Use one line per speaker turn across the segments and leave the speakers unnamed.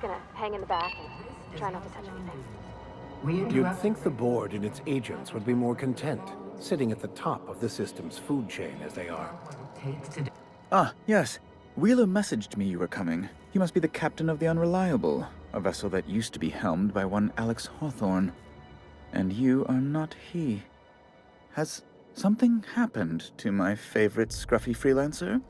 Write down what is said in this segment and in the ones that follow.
gonna hang in the back and try not to touch anything.
You'd think the board and its agents would be more content, sitting at the top of the system's food chain as they are.
Ah, yes. Wheeler messaged me you were coming. He must be the captain of the Unreliable, a vessel that used to be helmed by one Alex Hawthorne. And you are not he. Has something happened to my favorite scruffy freelancer?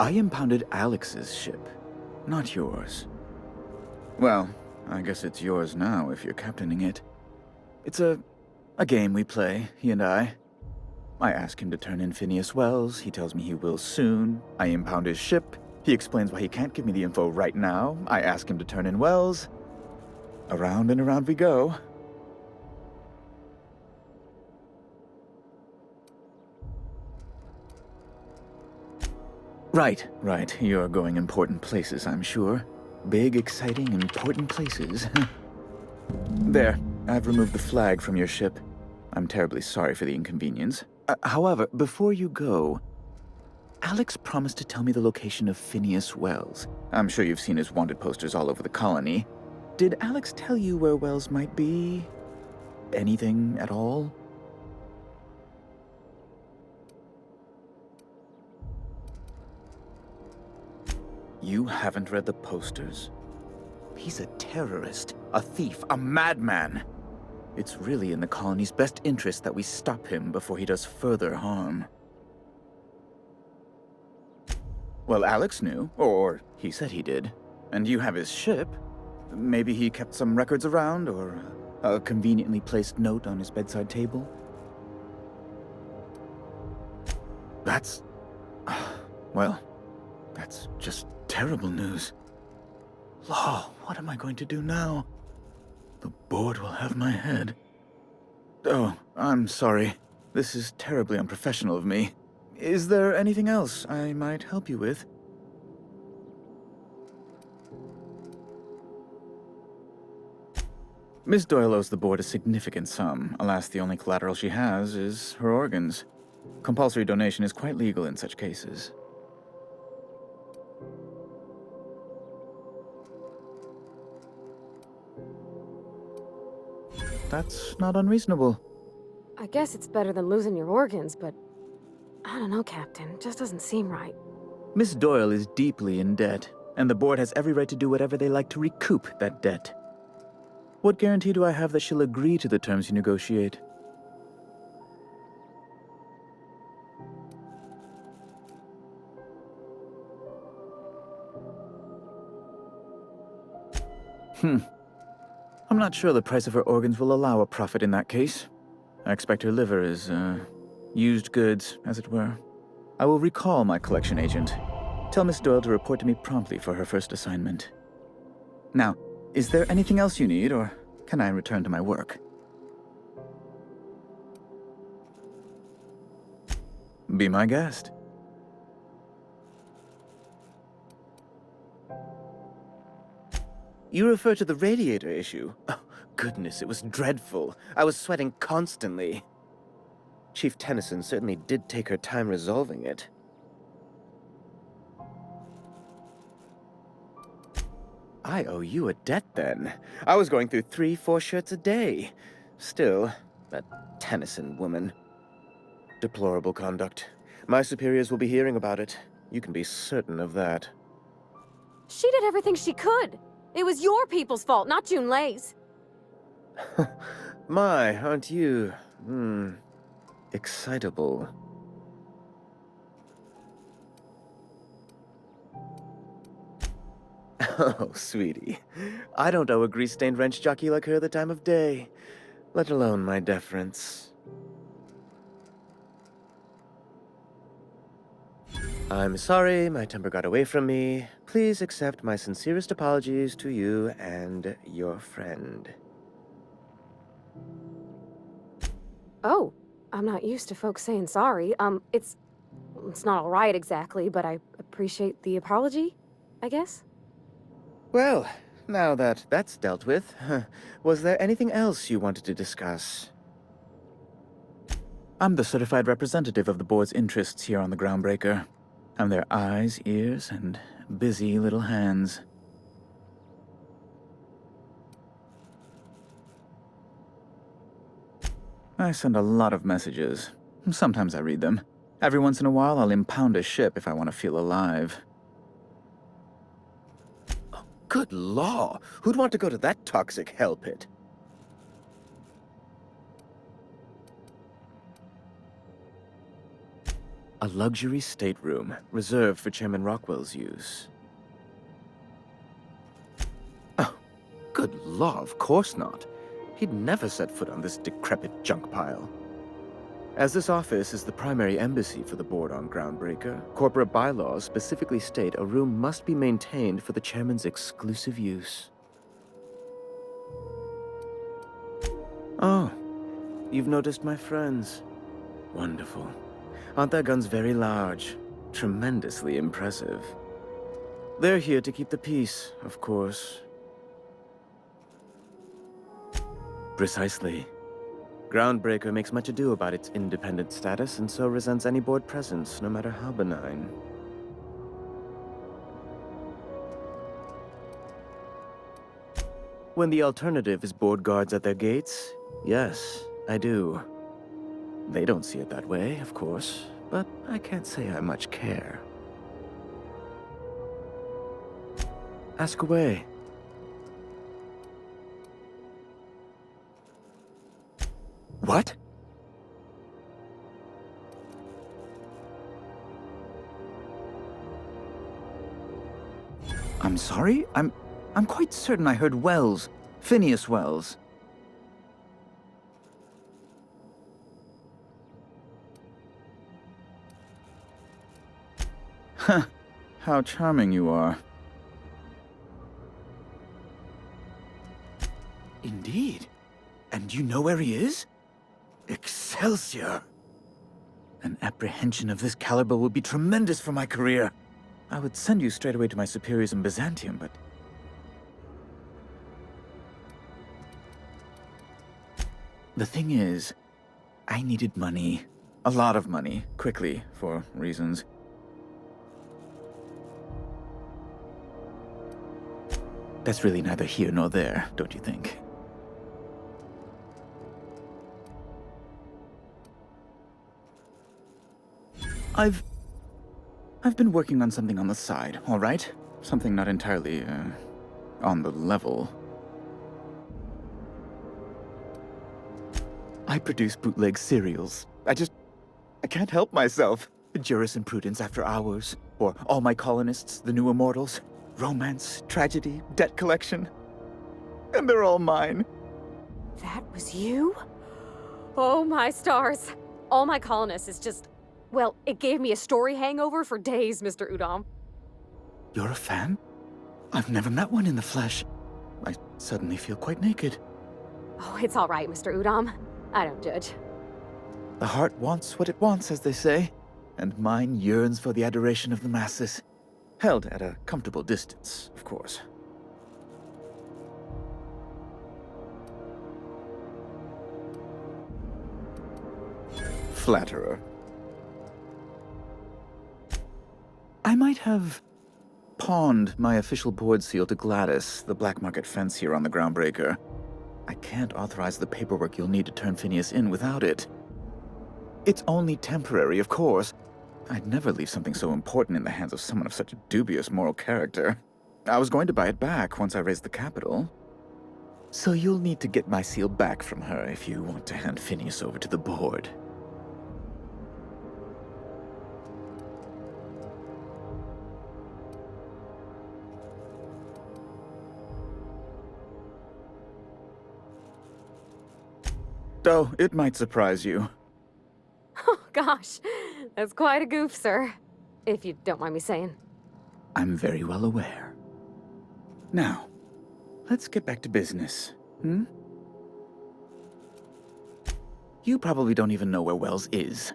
I impounded Alex's ship, not yours. Well, I guess it's yours now if you're captaining it. It's a game we play, he and I. I ask him to turn in Phineas Wells, he tells me he will soon. I impound his ship, he explains why he can't give me the info right now. I ask him to turn in Wells. Around and around we go. Right. You're going important places, I'm sure. Big, exciting, important places. There, I've removed the flag from your ship. I'm terribly sorry for the inconvenience. However, before you go, Alex promised to tell me the location of Phineas Wells. I'm sure you've seen his wanted posters all over the colony. Did Alex tell you where Wells might be? Anything at all? You haven't read the posters? He's a terrorist, a thief, a madman. It's really in the colony's best interest that we stop him before he does further harm. Well, Alex knew, or he said he did. And you have his ship. Maybe he kept some records around, or a conveniently placed note on his bedside table. That's... well, that's just terrible news. Law, what am I going to do now? The board will have my head. Oh, I'm sorry. This is terribly unprofessional of me. Is there anything else I might help you with? Miss Doyle owes the board a significant sum. Alas, the only collateral she has is her organs. Compulsory donation is quite legal in such cases. That's not unreasonable.
I guess it's better than losing your organs, but I don't know, Captain. It just doesn't seem right.
Miss Doyle is deeply in debt, and the board has every right to do whatever they like to recoup that debt. What guarantee do I have that she'll agree to the terms you negotiate? I'm not sure the price of her organs will allow a profit in that case. I expect her liver is, used goods, as it were. I will recall my collection agent. Tell Miss Doyle to report to me promptly for her first assignment. Now, is there anything else you need, or can I return to my work? Be my guest. You refer to the radiator issue? Oh, goodness, it was dreadful. I was sweating constantly. Chief Tennyson certainly did take her time resolving it. I owe you a debt, then. I was going through 3-4 shirts a day. Still, that Tennyson woman. Deplorable conduct. My superiors will be hearing about it. You can be certain of that.
She did everything she could. It was your people's fault, not June Lay's.
My, aren't you, excitable. Oh, sweetie. I don't owe a grease-stained wrench jockey like her the time of day, let alone my deference. I'm sorry, my temper got away from me. Please accept my sincerest apologies to you and your friend.
Oh, I'm not used to folks saying sorry. it's not all right exactly, but I appreciate the apology, I guess?
Well, now that that's dealt with, was there anything else you wanted to discuss? I'm the certified representative of the board's interests here on the Grounbreaker. I'm their eyes, ears, and busy little hands. I send a lot of messages. Sometimes I read them. Every once in a while, I'll impound a ship if I want to feel alive.
Good law! Who'd want to go to that toxic hell pit? A luxury stateroom, reserved for Chairman Rockwell's use. Oh, good law, of course not. He'd never set foot on this decrepit junk pile. As this office is the primary embassy for the board on Grounbreaker, corporate bylaws specifically state a room must be maintained for the chairman's exclusive use. Oh, you've noticed my friends. Wonderful. Aren't their guns very large? Tremendously impressive. They're here to keep the peace, of course. Precisely. Grounbreaker makes much ado about its independent status and so resents any board presence, no matter how benign. When the alternative is board guards at their gates, yes, I do. They don't see it that way, of course, but I can't say I much care. Ask away. What?
I'm sorry? I'm quite certain I heard Wells. Phineas Wells. Huh. How charming you are.
Indeed. And you know where he is? Excelsior!
An apprehension of this caliber would be tremendous for my career. I would send you straight away to my superiors in Byzantium, but... The thing is, I needed money. A lot of money, quickly, for reasons. That's really neither here nor there, don't you think? I've been working on something on the side, all right? Something not entirely, on the level. I produce bootleg serials. I can't help myself. Jurisprudence After Hours, or All My Colonists, The New Immortals, romance, tragedy, debt collection. And they're all mine.
That was you? Oh my stars. All My Colonists is just... Well, it gave me a story hangover for days, Mr. Udom.
You're a fan? I've never met one in the flesh. I suddenly feel quite naked.
Oh, it's all right, Mr. Udom. I don't judge.
The heart wants what it wants, as they say, and mine yearns for the adoration of the masses. Held at a comfortable distance, of course. Flatterer. I might have pawned my official board seal to Gladys, the black market fence here on the Grounbreaker. I can't authorize the paperwork you'll need to turn Phineas in without it. It's only temporary, of course. I'd never leave something so important in the hands of someone of such a dubious moral character. I was going to buy it back once I raised the capital. So you'll need to get my seal back from her if you want to hand Phineas over to the board. Oh, it might surprise you.
Oh, gosh. That's quite a goof, sir. If you don't mind me saying.
I'm very well aware. Now, let's get back to business, hmm? You probably don't even know where Wells is.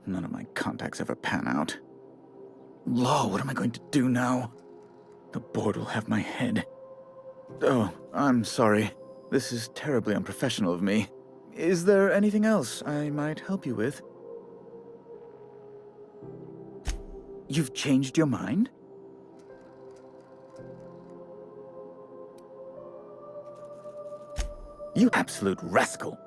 None of my contacts ever pan out. Law, what am I going to do now? The board will have my head. Oh, I'm sorry. This is terribly unprofessional of me. Is there anything else I might help you with? You've changed your mind? You absolute rascal!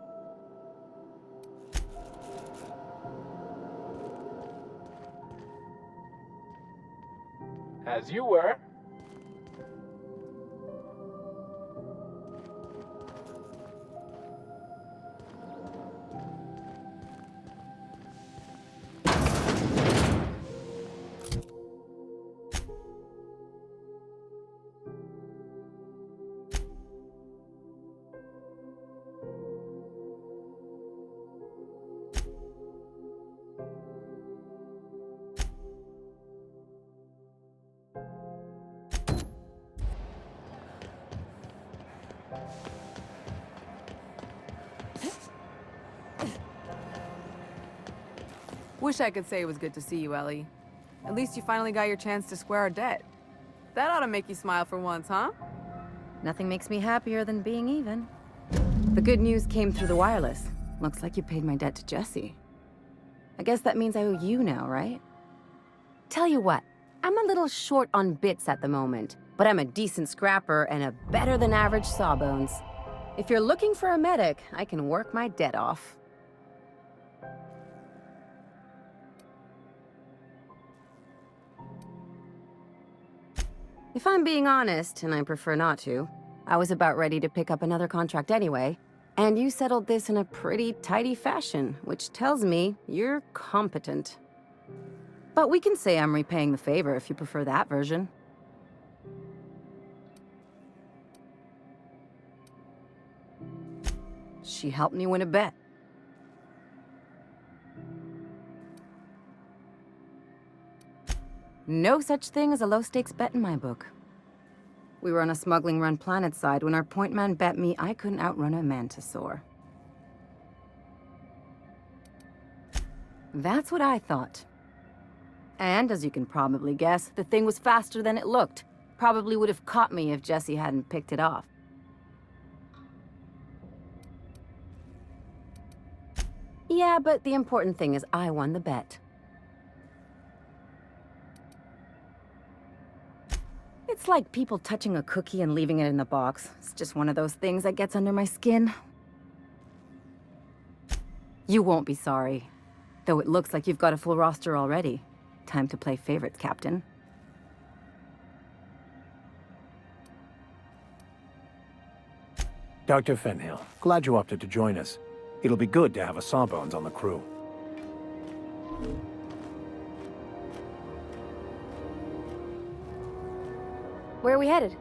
As you were.
Wish I could say it was good to see you, Ellie. At least you finally got your chance to square our debt. That ought to make you smile for once, huh?
Nothing makes me happier than being even. The good news came through the wireless. Looks like you paid my debt to Jesse. I guess that means I owe you now, right? Tell you what, I'm a little short on bits at the moment, but I'm a decent scrapper and a better-than-average sawbones. If you're looking for a medic, I can work my debt off. If I'm being honest, and I prefer not to, I was about ready to pick up another contract anyway, and you settled this in a pretty tidy fashion, which tells me you're competent. But we can say I'm repaying the favor if you prefer that version. She helped me win a bet. No such thing as a low-stakes bet in my book. We were on a smuggling run planetside when our point man bet me I couldn't outrun a mantisaur. That's what I thought. And, as you can probably guess, the thing was faster than it looked. Probably would have caught me if Jesse hadn't picked it off. Yeah, but the important thing is I won the bet. It's like people touching a cookie and leaving it in the box. It's just one of those things that gets under my skin. You won't be sorry. Though it looks like you've got a full roster already. Time to play favorites, Captain.
Dr. Fenhill, glad you opted to join us. It'll be good to have a Sawbones on the crew.
Where are we headed?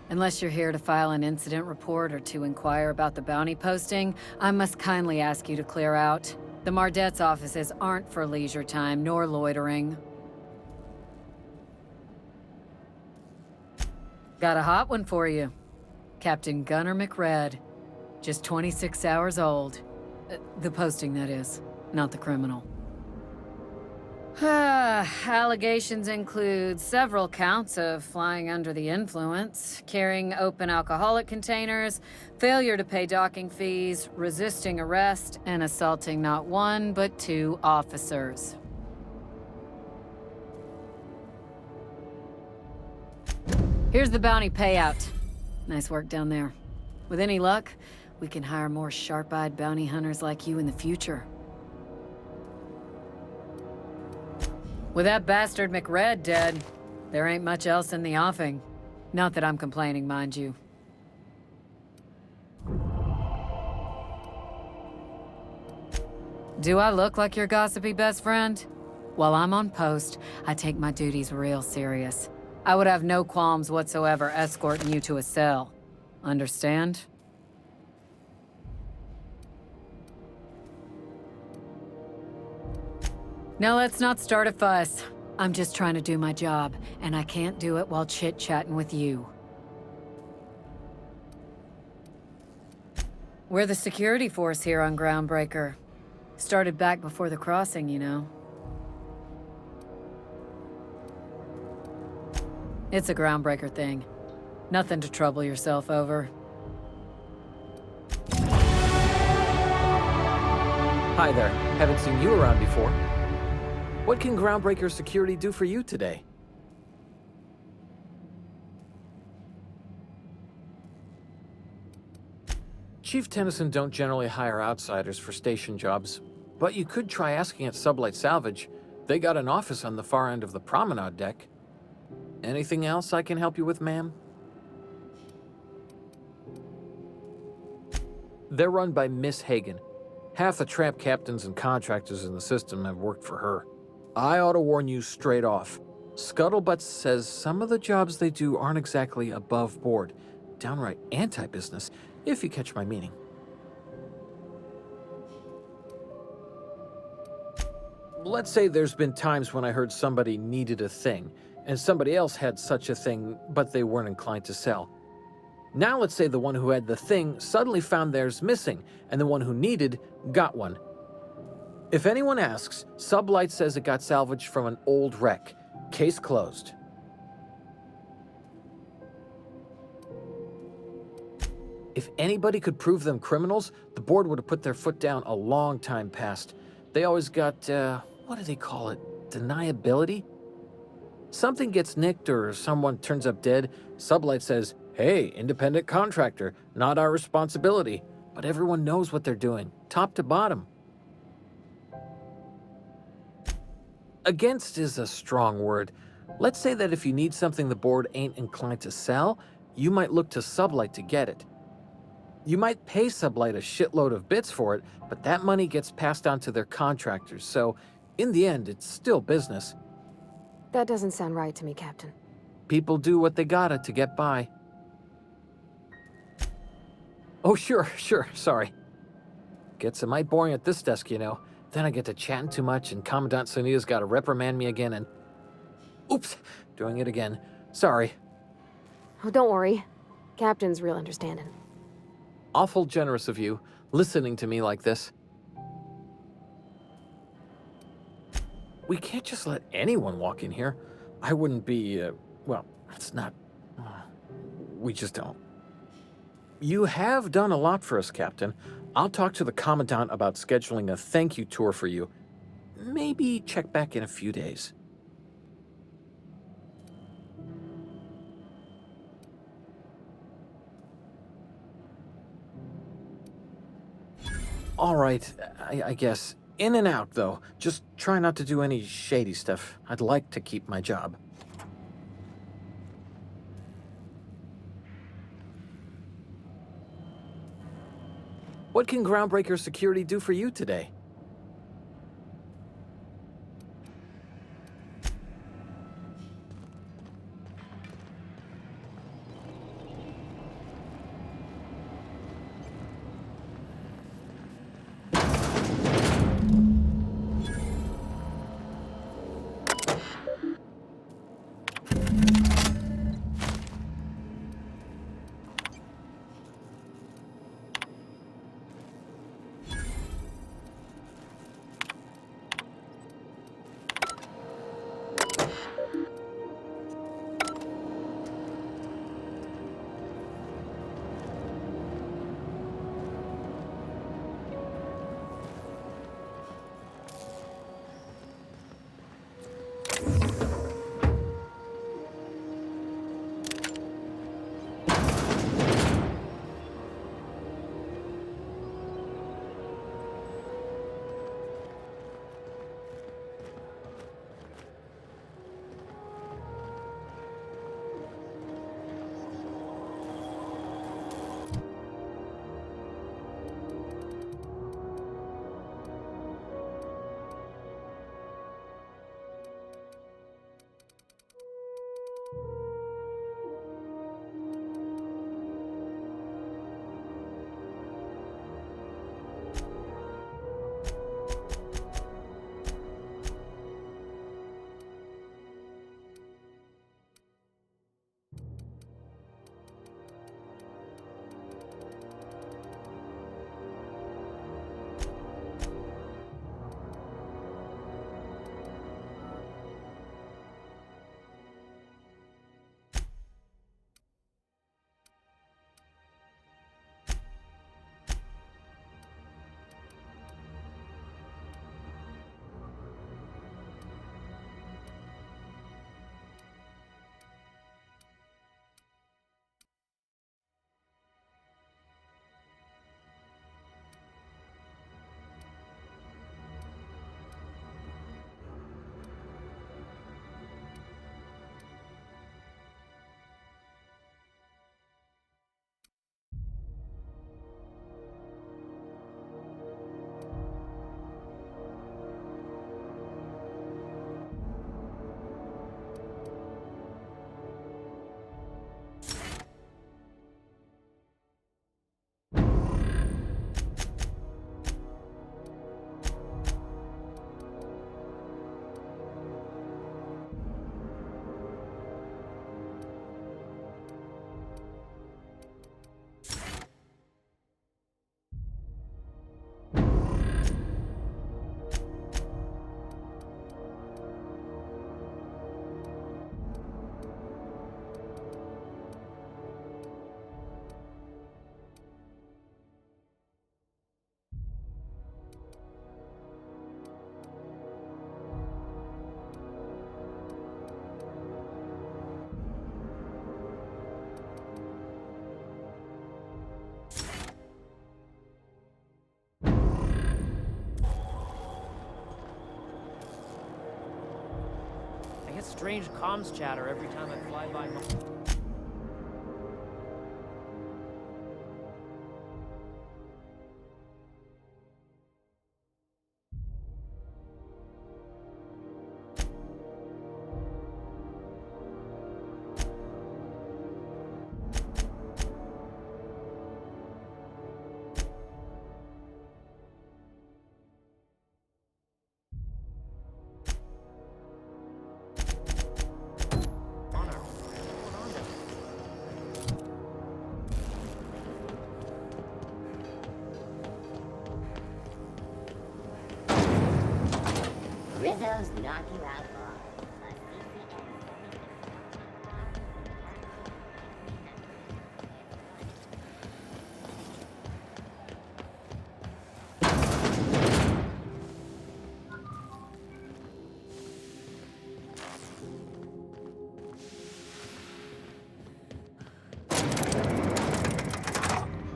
Unless you're here to file an incident report or to inquire about the bounty posting, I must kindly ask you to clear out. The Mardet's offices aren't for leisure time nor loitering. Got a hot one for you. Captain Gunnar McRed. Just 26 hours old. The posting, that is, not the criminal. Allegations include several counts of flying under the influence, carrying open alcoholic containers, failure to pay docking fees, resisting arrest, and assaulting not one, but 2 officers. Here's the bounty payout. Nice work down there. With any luck, we can hire more sharp-eyed bounty hunters like you in the future. With that bastard McRed dead, there ain't much else in the offing. Not that I'm complaining, mind you. Do I look like your gossipy best friend? While I'm on post, I take my duties real serious. I would have no qualms whatsoever escorting you to a cell. Understand? Now let's not start a fuss. I'm just trying to do my job, and I can't do it while chit-chatting with you. We're the security force here on Grounbreaker. Started back before the crossing, you know. It's a Grounbreaker thing. Nothing to trouble yourself over.
Hi there. Haven't seen you around before. What can Grounbreaker security do for you today? Chief Tennyson don't generally hire outsiders for station jobs, but you could try asking at Sublight Salvage. They got an office on the far end of the promenade deck. Anything else I can help you with, ma'am? They're run by Miss Hagen. Half the tramp captains and contractors in the system have worked for her. I ought to warn you straight off. Scuttlebutt says some of the jobs they do aren't exactly above board. Downright anti-business, if you catch my meaning. Let's say there's been times when I heard somebody needed a thing, and somebody else had such a thing, but they weren't inclined to sell. Now let's say the one who had the thing suddenly found theirs missing, and the one who needed got one. If anyone asks, Sublight says it got salvaged from an old wreck. Case closed. If anybody could prove them criminals, the board would have put their foot down a long time past. They always got, what do they call it? Deniability? Something gets nicked or someone turns up dead, Sublight says, hey, independent contractor, not our responsibility. But everyone knows what they're doing, top to bottom. Against is a strong word. Let's say that if you need something the board ain't inclined to sell, you might look to Sublight to get it. You might pay Sublight a shitload of bits for it, but that money gets passed on to their contractors, so in the end, it's still business.
That doesn't sound right to me, Captain.
People do what they gotta to get by. Oh, sure, sorry. Gets a mite boring at this desk, you know. Then I get to chatting too much, and Commandant Sonia's gotta reprimand me again, and... Oops, doing it again. Sorry.
Oh, don't worry. Captain's real understanding.
Awful generous of you, listening to me like this. We can't just let anyone walk in here. I wouldn't be, well, it's not... we just don't. You have done a lot for us, Captain. I'll talk to the Commandant about scheduling a thank you tour for you. Maybe check back in a few days. All right, I guess. In and out, though. Just try not to do any shady stuff. I'd like to keep my job. What can Grounbreaker security do for you today?
strange comms chatter every time I fly by my...
Rizzo's knock you out.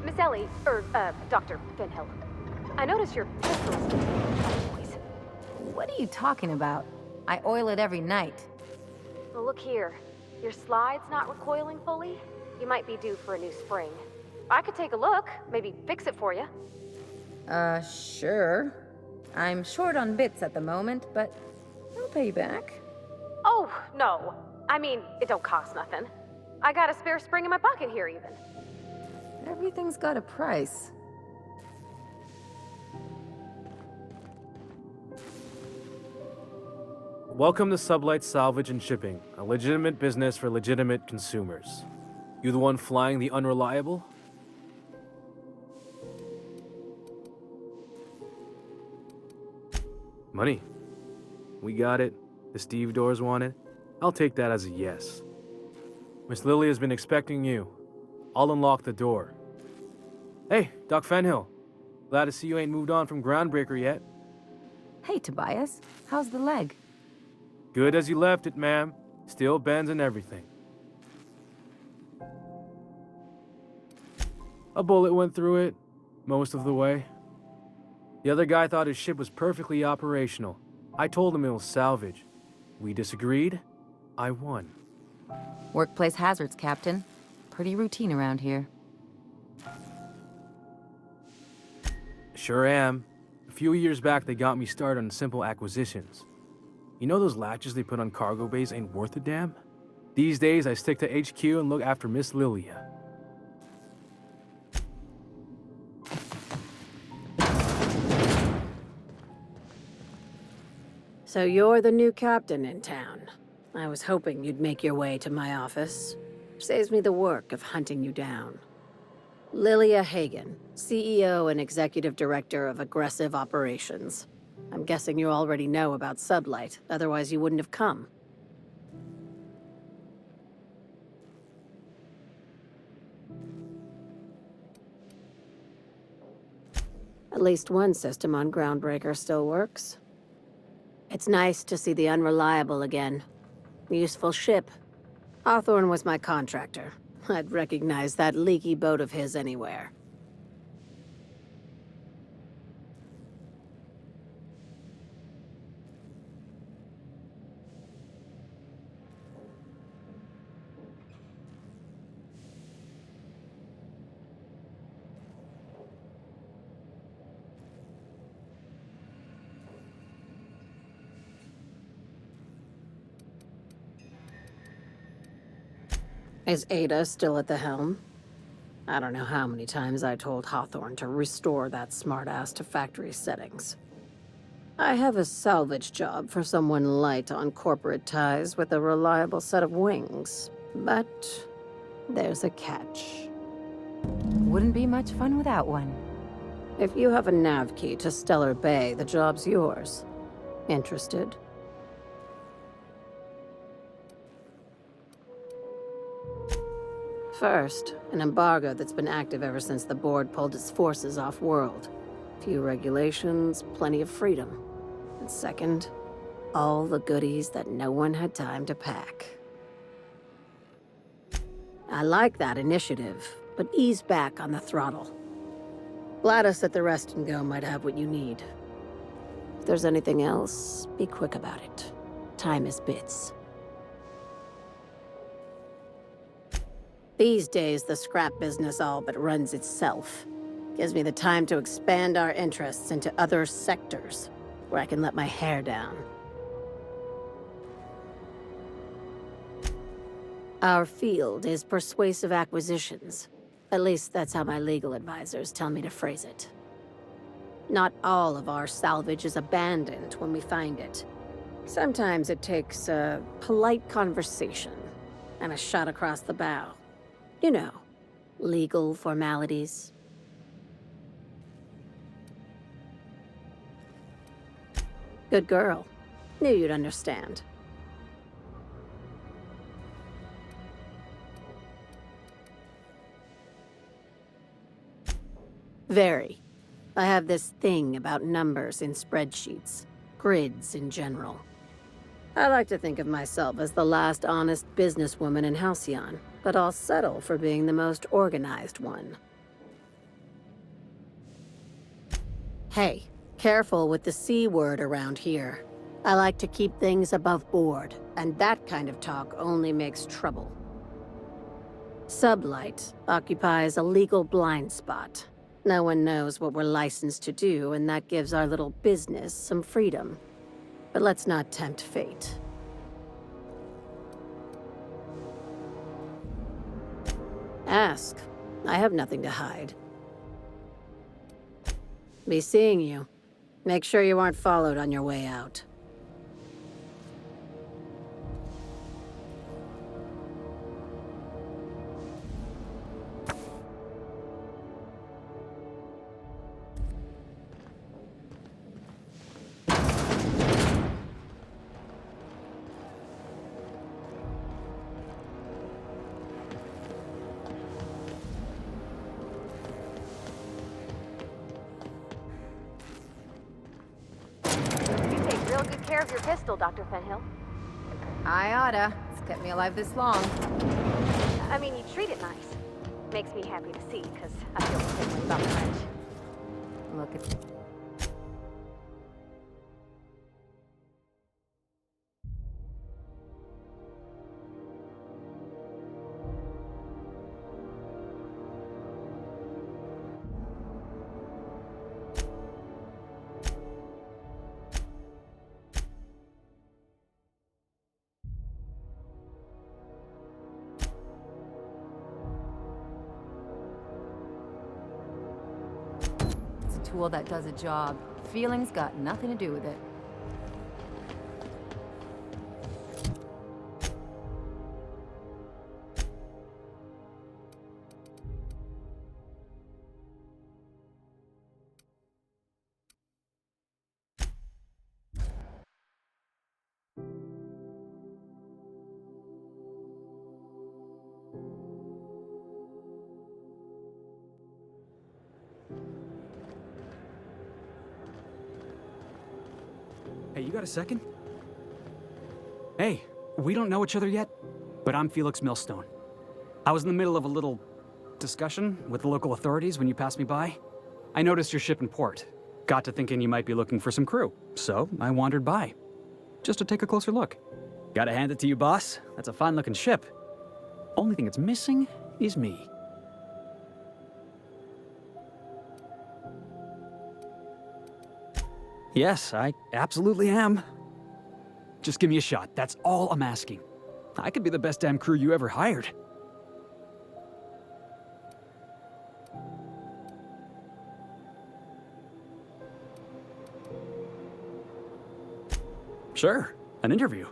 Miss Ellie, Dr. Finhill. I noticed your pistol's noise.
What are you talking about? I oil it every night.
Well, look here. Your slide's not recoiling fully. You might be due for a new spring. I could take a look, maybe fix it for you.
Sure. I'm short on bits at the moment, but I'll pay you back.
Oh, no. I mean, it don't cost nothing. I got a spare spring in my pocket here, even.
Everything's got a price.
Welcome to Sublight Salvage and Shipping, a legitimate business for legitimate consumers. You the one flying the unreliable? Money. We got it. The Steve Doors want it. I'll take that as a yes. Miss Lily has been expecting you. I'll unlock the door. Hey, Doc Fenhill. Glad to see you ain't moved on from Grounbreaker yet.
Hey, Tobias. How's the leg?
Good as you left it, ma'am. Still bends and everything. A bullet went through it, most of the way. The other guy thought his ship was perfectly operational. I told him it was salvage. We disagreed. I won.
Workplace hazards, Captain. Pretty routine around here.
Sure am. A few years back, they got me started on simple acquisitions. You know those latches they put on cargo bays ain't worth a damn? These days, I stick to HQ and look after Miss Lilia.
So you're the new captain in town. I was hoping you'd make your way to my office. Saves me the work of hunting you down. Lilia Hagen, CEO and Executive Director of Aggressive Operations. I'm guessing you already know about Sublight, otherwise you wouldn't have come. At least one system on Grounbreaker still works. It's nice to see the Unreliable again. Useful ship. Hawthorne was my contractor. I'd recognize that leaky boat of his anywhere. Is Ada still at the helm? I don't know how many times I told Hawthorne to restore that smartass to factory settings. I have a salvage job for someone light on corporate ties with a reliable set of wings, but there's a catch.
Wouldn't be much fun without one.
If you have a nav key to Stellar Bay, the job's yours. Interested? First, an embargo that's been active ever since the board pulled its forces off-world. Few regulations, plenty of freedom. And second, all the goodies that no one had time to pack. I like that initiative, but ease back on the throttle. Gladys at the Rest and Go might have what you need. If there's anything else, be quick about it. Time is bits. These days, the scrap business all but runs itself. Gives me the time to expand our interests into other sectors, where I can let my hair down. Our field is persuasive acquisitions. At least that's how my legal advisors tell me to phrase it. Not all of our salvage is abandoned when we find it. Sometimes it takes a polite conversation and a shot across the bow. You know, legal formalities. Good girl. Knew you'd understand. Very. I have this thing about numbers in spreadsheets, grids in general. I like to think of myself as the last honest businesswoman in Halcyon, but I'll settle for being the most organized one. Hey, careful with the C word around here. I like to keep things above board, and that kind of talk only makes trouble. Sublight occupies a legal blind spot. No one knows what we're licensed to do, and that gives our little business some freedom. But let's not tempt fate. Ask. I have nothing to hide. Be seeing you. Make sure you aren't followed on your way out.
Care of your pistol, Dr. Fenhill.
I oughta. It's kept me alive this long.
I mean, you treat it nice. Makes me happy to see, because I feel the same way about the wrench.
Look at... tool that does a job. Feelings got nothing to do with it.
Hey, you got a second? Hey, we don't know each other yet, but I'm Felix Millstone. I was in the middle of a little discussion with the local authorities when you passed me by. I noticed your ship in port. Got to thinking you might be looking for some crew, so I wandered by. Just to take a closer look. Gotta hand it to you, boss. That's a fine-looking ship. Only thing it's missing is me. Yes, I absolutely am. Just give me a shot. That's all I'm asking. I could be the best damn crew you ever hired. Sure, an interview.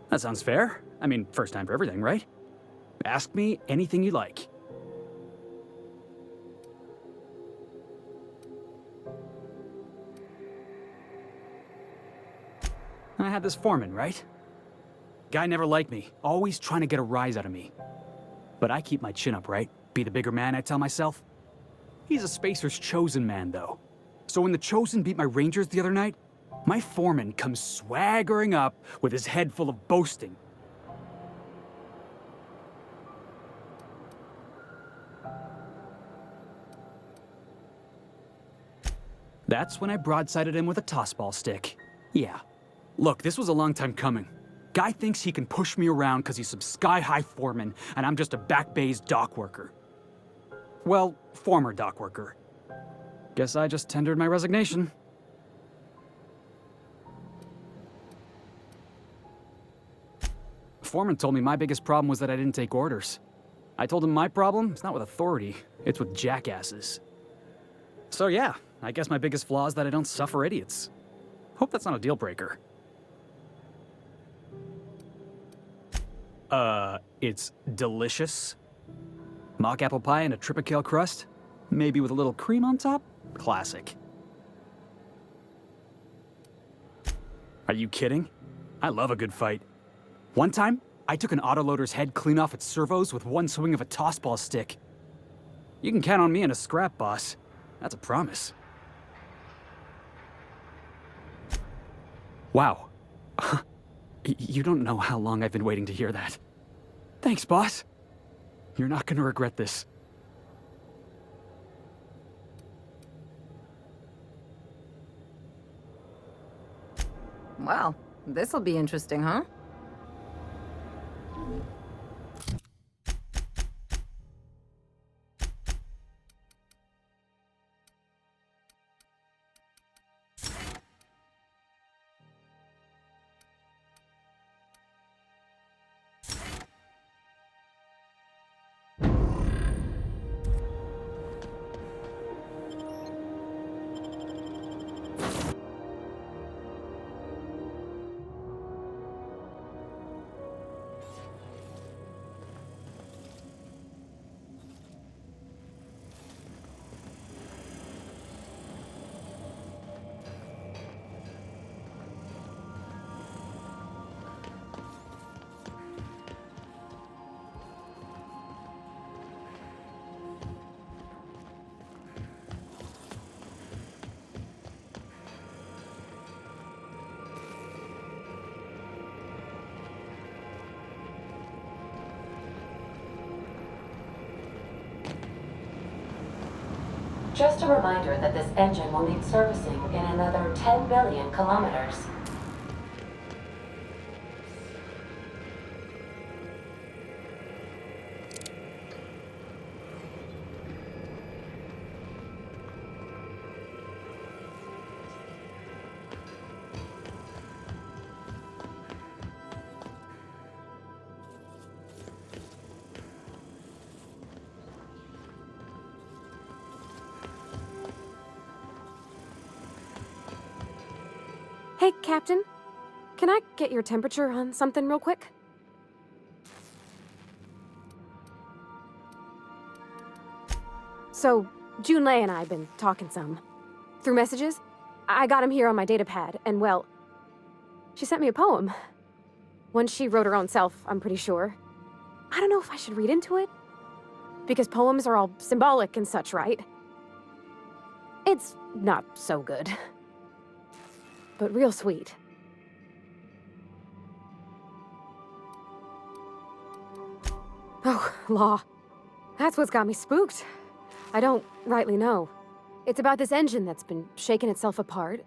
That sounds fair. I mean, first time for everything, right? Ask me anything you like. I had this foreman, right? Guy never liked me, always trying to get a rise out of me. But I keep my chin up, right? Be the bigger man, I tell myself. He's a Spacer's chosen man, though. So when the Chosen beat my Rangers the other night, my foreman comes swaggering up with his head full of boasting. That's when I broadsided him with a tossball stick. Yeah. Look, this was a long time coming. Guy thinks he can push me around because he's some sky-high foreman, and I'm just a back bay's dock worker. Well, former dock worker. Guess I just tendered my resignation. Foreman told me my biggest problem was that I didn't take orders. I told him my problem is not with authority, it's with jackasses. So yeah, I guess my biggest flaw is that I don't suffer idiots. Hope that's not a deal breaker. It's delicious. Mock apple pie and a tripicale crust, maybe with a little cream on top? Classic. Are you kidding? I love a good fight. One time, I took an autoloader's head clean off its servos with one swing of a tossball stick. You can count on me in a scrap, boss. That's a promise. Wow. You don't know how long I've been waiting to hear that. Thanks, boss. You're not gonna regret this.
Well, this'll be interesting, huh?
Just a reminder that this engine will need servicing in another 10 billion kilometers.
Hey, Captain. Can I get your temperature on something real quick? So, Junlei and I have been talking some. Through messages. I got him here on my datapad, and well, she sent me a poem. One she wrote her own self, I'm pretty sure. I don't know if I should read into it. Because poems are all symbolic and such, right? It's not so good. But real sweet. Oh, law. That's what's got me spooked. I don't rightly know. It's about this engine that's been shaking itself apart.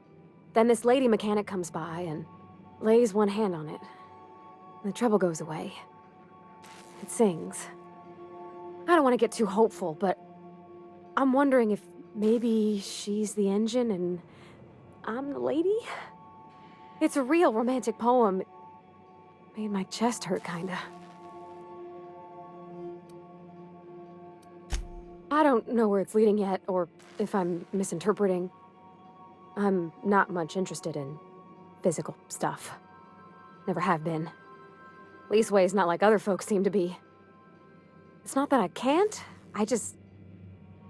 Then this lady mechanic comes by and lays one hand on it. And the trouble goes away. It sings. I don't want to get too hopeful, but I'm wondering if maybe she's the engine and I'm the lady? It's a real romantic poem. It made my chest hurt, kinda. I don't know where it's leading yet, or if I'm misinterpreting. I'm not much interested in physical stuff. Never have been. Leastways, not like other folks seem to be. It's not that I can't, I just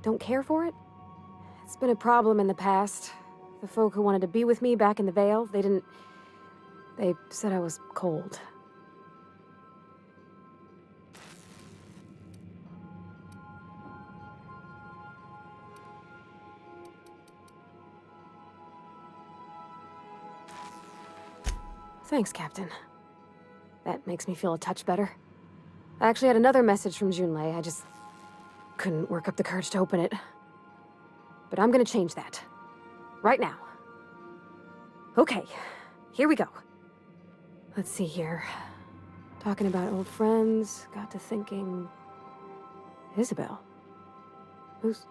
don't care for it. It's been a problem in the past. The folk who wanted to be with me back in the Vale, they said I was cold. Thanks, Captain. That makes me feel a touch better. I actually had another message from Junlei, I just couldn't work up the courage to open it. But I'm gonna change that. Right now. Okay, here we go. Let's see here. Talking about old friends, got to thinking... Isabel? Who's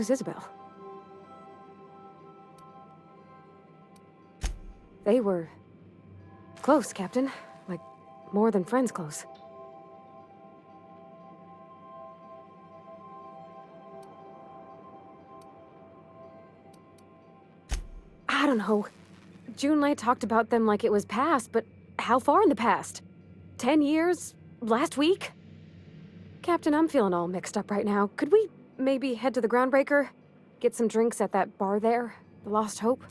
Isabel? They were... close, Captain. Like, more than friends close. I don't know. Junlei talked about them like it was past, but how far in the past? 10 years? Last week? Captain, I'm feeling all mixed up right now. Could we maybe head to the Grounbreaker? Get some drinks at that bar there? The Lost Hope?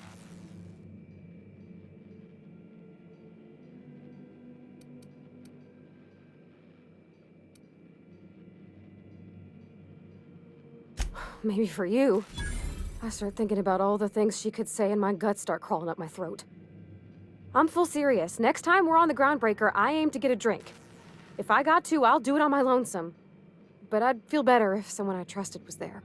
Maybe for you. I start thinking about all the things she could say and my guts start crawling up my throat. I'm full serious. Next time we're on the Groundbreaker, I aim to get a drink. If I got to, I'll do it on my lonesome. But I'd feel better if someone I trusted was there.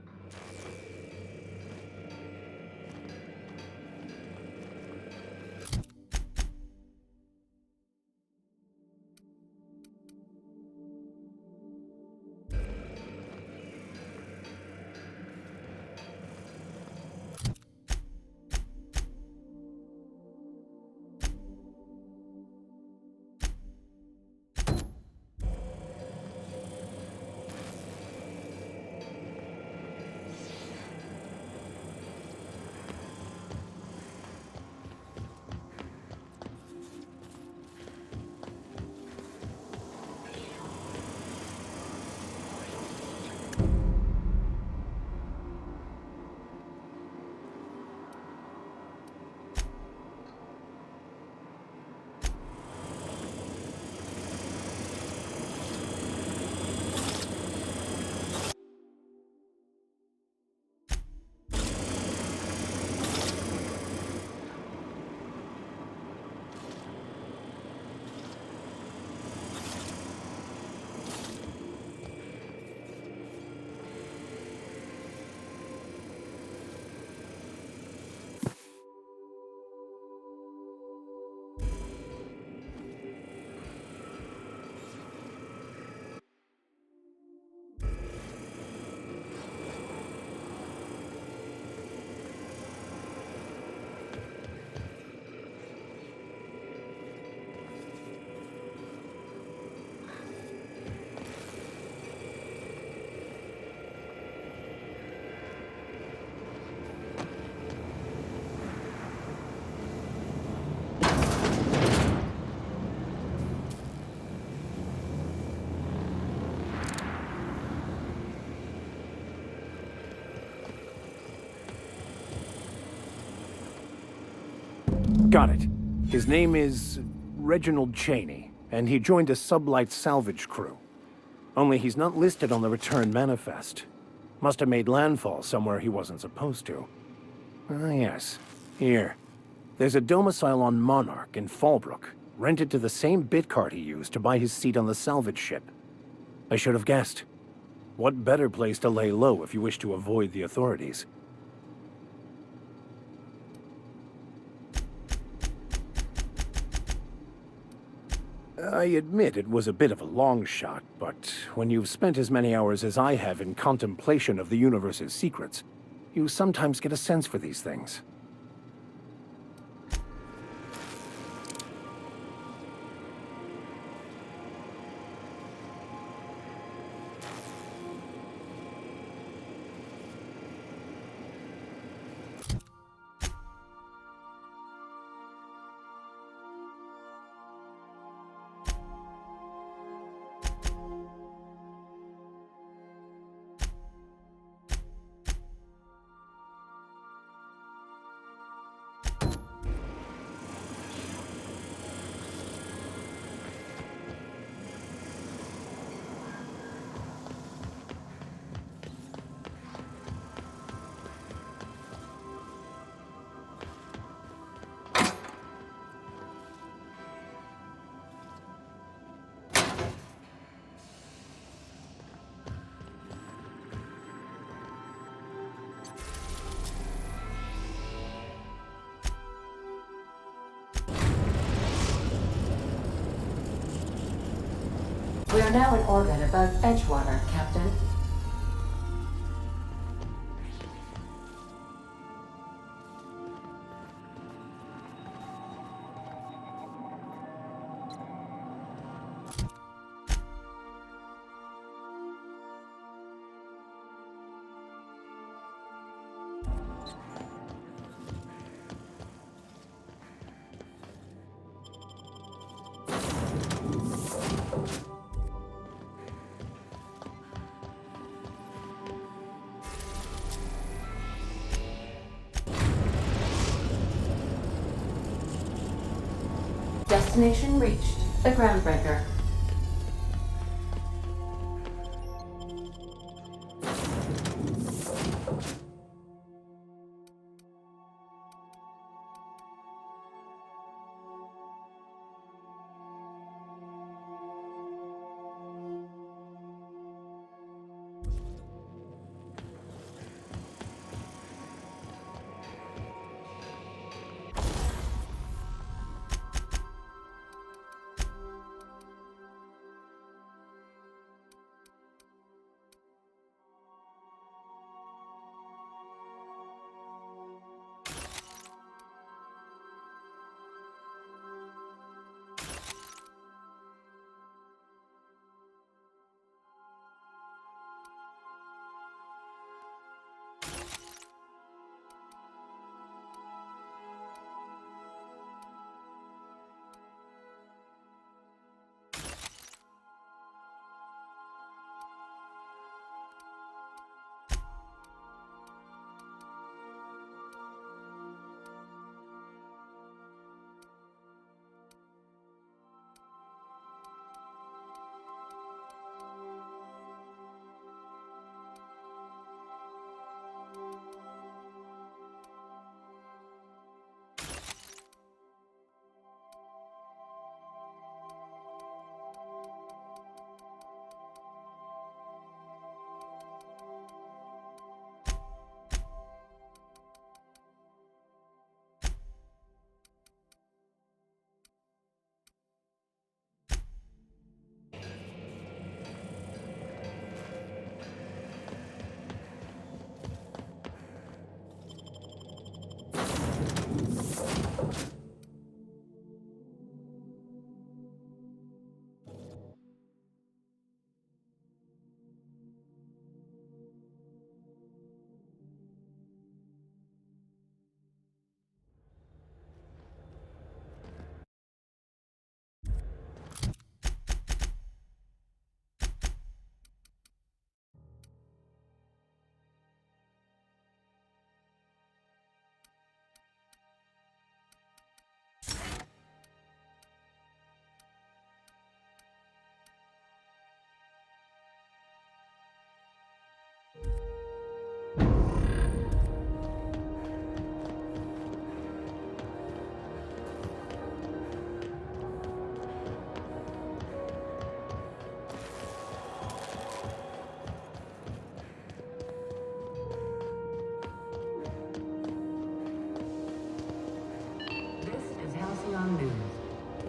Got it. His name is Reginald Cheney, and he joined a sublight salvage crew. Only he's not listed on the return manifest. Must have made landfall somewhere he wasn't supposed to. Ah, yes. Here. There's a domicile on Monarch in Fallbrook, rented to the same bit card he used to buy his seat on the salvage ship. I should have guessed. What better place to lay low if you wish to avoid the authorities? I admit it was a bit of a long shot, but when you've spent as many hours as I have in contemplation of the universe's secrets, you sometimes get a sense for these things.
are now in orbit above Edgewater, Captain. Destination reached. The Grounbreaker.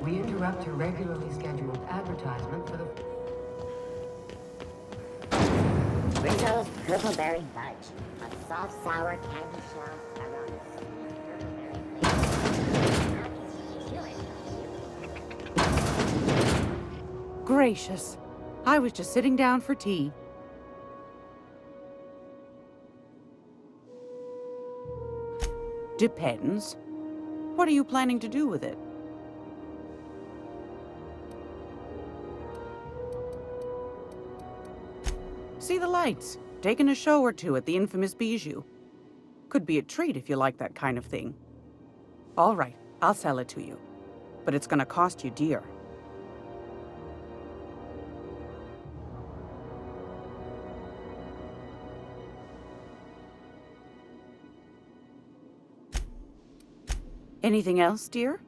We interrupt your regularly scheduled advertisement for the...
Ringo's Purpleberry Fudge, a soft, sour candy shell around a
Gracious. I was just sitting down for tea. Depends. What are you planning to do with it? See the lights. Taking a show or two at the infamous Bijou. Could be a treat if you like that kind of thing. All right, I'll sell it to you. But it's gonna cost you dear. Anything else, dear?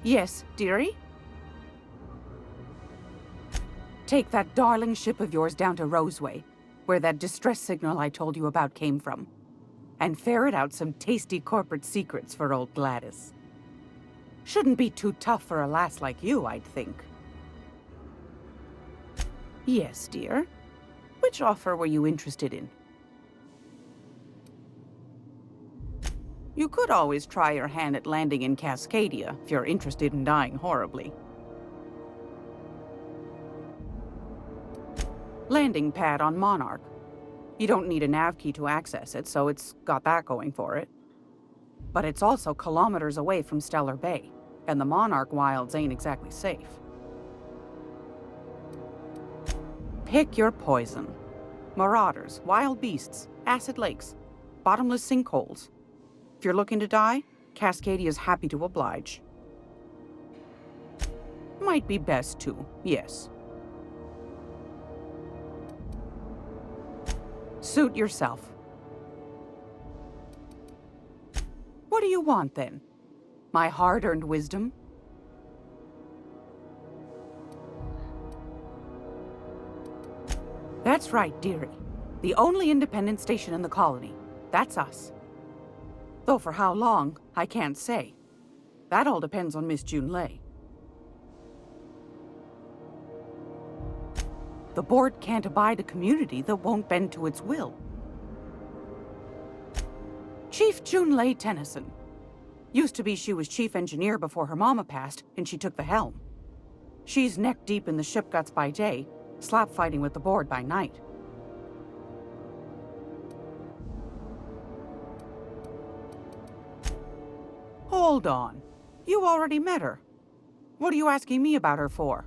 Yes, dearie? Take that darling ship of yours down to Roseway, where that distress signal I told you about came from, and ferret out some tasty corporate secrets for old Gladys. Shouldn't be too tough for a lass like you, I'd think. Yes, dear. Which offer were you interested in? You could always try your hand at landing in Cascadia if you're interested in dying horribly. Landing pad on Monarch. You don't need a nav key to access it, so it's got that going for it. But it's also kilometers away from Stellar Bay, and the Monarch wilds ain't exactly safe. Pick your poison. Marauders, wild beasts, acid lakes, bottomless sinkholes. If you're looking to die, Cascadia's happy to oblige. Might be best too, yes. Suit yourself. What do you want then? My hard-earned wisdom? That's right, dearie. The only independent station in the colony. That's us. Though for how long, I can't say. That all depends on Miss Junlei. The board can't abide a community that won't bend to its will. Chief Junlei Tennyson. Used to be she was chief engineer before her mama passed, and she took the helm. She's neck deep in the ship guts by day, slap fighting with the board by night. Hold on. You already met her. What are you asking me about her for?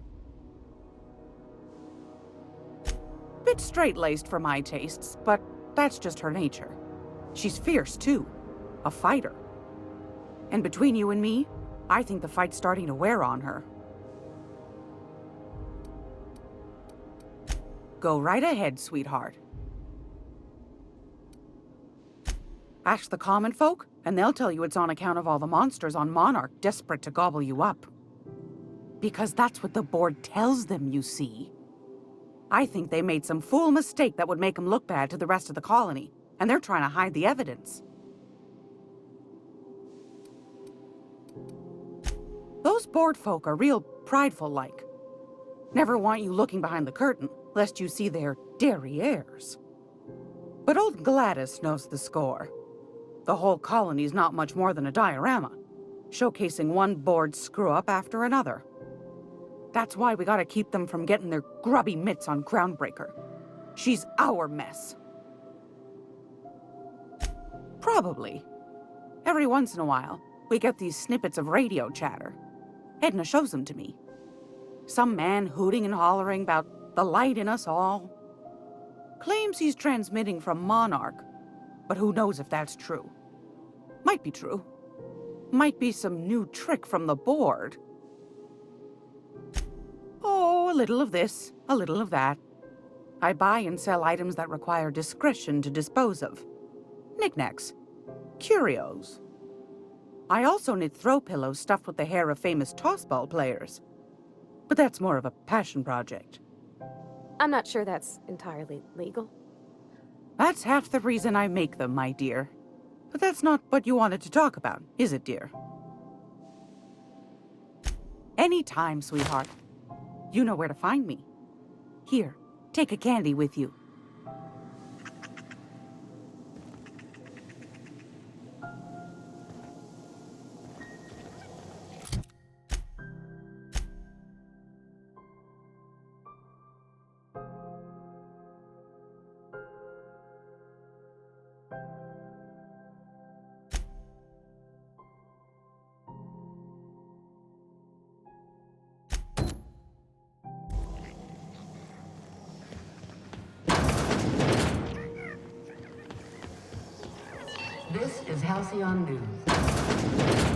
Bit straight-laced for my tastes, but that's just her nature. She's fierce, too. A fighter. And between you and me, I think the fight's starting to wear on her. Go right ahead, sweetheart. Ask the common folk, and they'll tell you it's on account of all the monsters on Monarch desperate to gobble you up. Because that's what the board tells them, you see. I think they made some fool mistake that would make them look bad to the rest of the colony, and they're trying to hide the evidence. Those board folk are real prideful-like. Never want you looking behind the curtain, lest you see their derrieres. But old Gladys knows the score. The whole colony's not much more than a diorama, showcasing one board screw-up after another. That's why we gotta keep them from getting their grubby mitts on Grounbreaker. She's our mess. Probably. Every once in a while, we get these snippets of radio chatter. Edna shows them to me. Some man hooting and hollering about the light in us all. Claims he's transmitting from Monarch, but who knows if that's true. Might be true. Might be some new trick from the board. Oh, a little of this, a little of that. I buy and sell items that require discretion to dispose of. Knickknacks. Curios. I also knit throw pillows stuffed with the hair of famous tossball players. But that's more of a passion project.
I'm not sure that's entirely legal.
That's half the reason I make them, my dear. But that's not what you wanted to talk about, is it, dear? Anytime, sweetheart. You know where to find me. Here, take a candy with you.
This is Halcyon News.